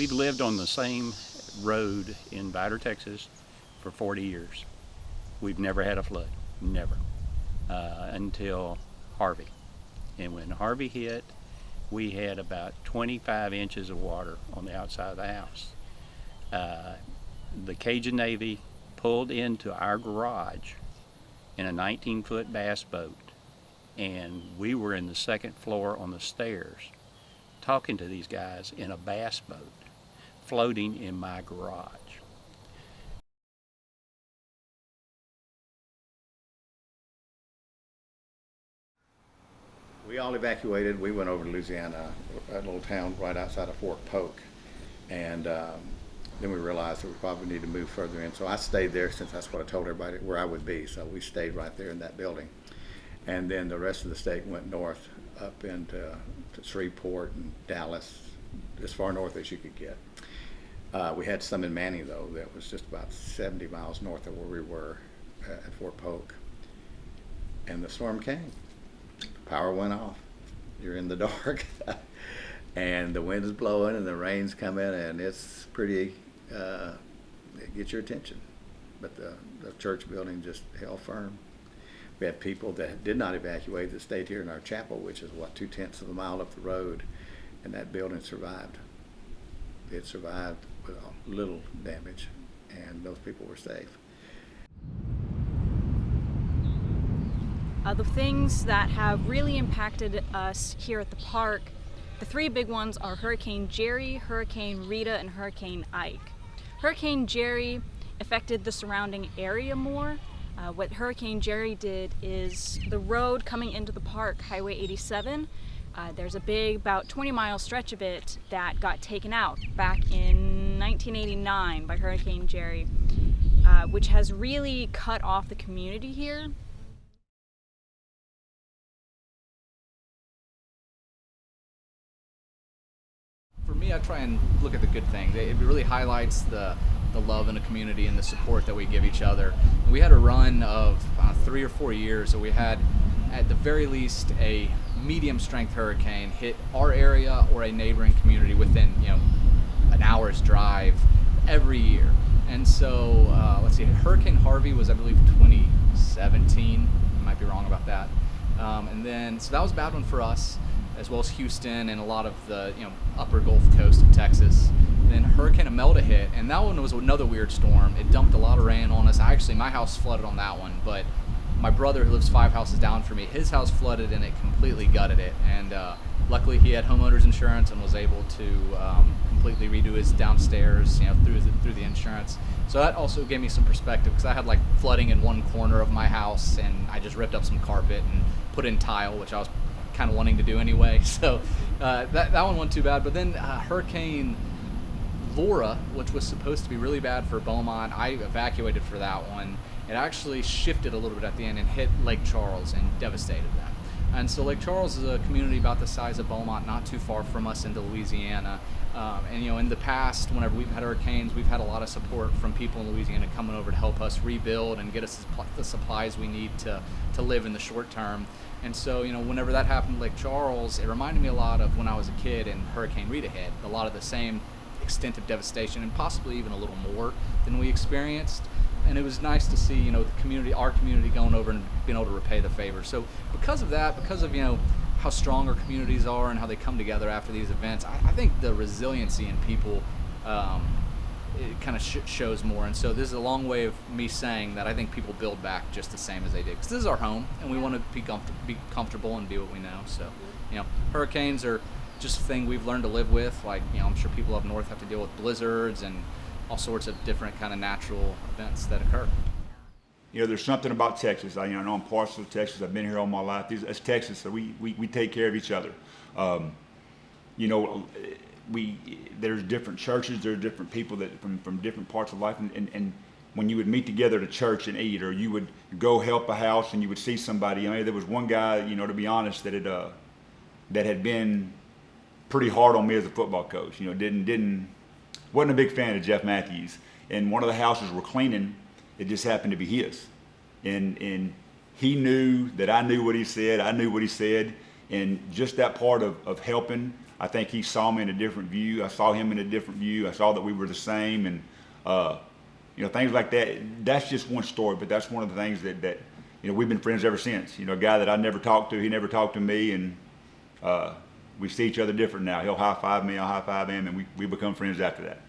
We've lived on the same road in Vidor, Texas for 40 years. We've never had a flood, never, until Harvey. And when Harvey hit, we had about 25 inches of water on the outside of the house. The Cajun Navy pulled into our garage in a 19-foot bass boat, and we were in the second floor on the stairs talking to these guys in a bass boat floating in my garage. We all evacuated. We went over to Louisiana, a little town right outside of Fort Polk, and then we realized that we probably need to move further in. So I stayed there, since that's what I told everybody where I would be. So we stayed right there in that building, and then the rest of the state went north up into Shreveport and Dallas, as far north as you could get. We had some in Manning, though, that was just about 70 miles north of where we were at Fort Polk, and the storm came. Power went off. You're in the dark, and the wind's blowing and the rain's coming, and it's pretty, it gets your attention. But the church building just held firm. We had people that did not evacuate that stayed here in our chapel, which is, what, 2/10 of a mile up the road, and that building survived. It survived with little damage, and those people were safe. The things that have really impacted us here at the park, the three big ones are Hurricane Jerry, Hurricane Rita, and Hurricane Ike. Hurricane Jerry affected the surrounding area more. What Hurricane Jerry did is the road coming into the park, Highway 87, there's a big, about 20-mile stretch of it that got taken out back in 1989 by Hurricane Jerry, which has really cut off the community here. For me, I try and look at the good things. It really highlights the love in the community and the support that we give each other. We had a run of 3 or 4 years, so we had, at the very least, a medium strength hurricane hit our area or a neighboring community within, an hour's drive every year. And so, let's see, Hurricane Harvey was, I believe, 2017. I might be wrong about that. And then, so that was a bad one for us, as well as Houston and a lot of the upper Gulf Coast of Texas. Then Hurricane Imelda hit, and that one was another weird storm. It dumped a lot of rain on us. My house flooded on that one, but my brother, who lives 5 houses down from me, his house flooded and it completely gutted it. And luckily he had homeowners insurance and was able to completely redo his downstairs, through the insurance. So that also gave me some perspective, because I had flooding in one corner of my house, and I just ripped up some carpet and put in tile, which I was kind of wanting to do anyway. So that one wasn't too bad. But then Hurricane Laura, which was supposed to be really bad for Beaumont, I evacuated for that one. It actually shifted a little bit at the end and hit Lake Charles and devastated that. And so Lake Charles is a community about the size of Beaumont, not too far from us into Louisiana. And in the past, whenever we've had hurricanes, we've had a lot of support from people in Louisiana coming over to help us rebuild and get us the supplies we need to live in the short term. And so, whenever that happened in Lake Charles, it reminded me a lot of when I was a kid and Hurricane Rita hit. A lot of the same extent of devastation, and possibly even a little more than we experienced. And it was nice to see, our community going over and being able to repay the favor. So because of that, because of, how strong our communities are and how they come together after these events, I think the resiliency in people, it kind of shows more. And so this is a long way of me saying that I think people build back just the same as they did. Because this is our home, and we want to be comfortable and do what we know. So, hurricanes are just a thing we've learned to live with. I'm sure people up north have to deal with blizzards and all sorts of different kind of natural events that occur. There's something about Texas. I know I'm partial to Texas. I've been here all my life. It's Texas, so we take care of each other. There's different churches. There's different people that from different parts of life, and when you would meet together at a church and eat, or you would go help a house and you would see somebody. There was one guy, to be honest, that had been pretty hard on me as a football coach. Wasn't a big fan of Jeff Matthews, and one of the houses we're cleaning, it just happened to be his, and he knew that I knew what he said, I knew what he said, and just that part of helping, I think he saw me in a different view. I saw him in a different view. I saw that we were the same, and you know, things like that. That's just one story, but that's one of the things that you know, we've been friends ever since. You know, a guy that I never talked to, he never talked to me, and we see each other different now. He'll high five me, I'll high five him, and we become friends after that.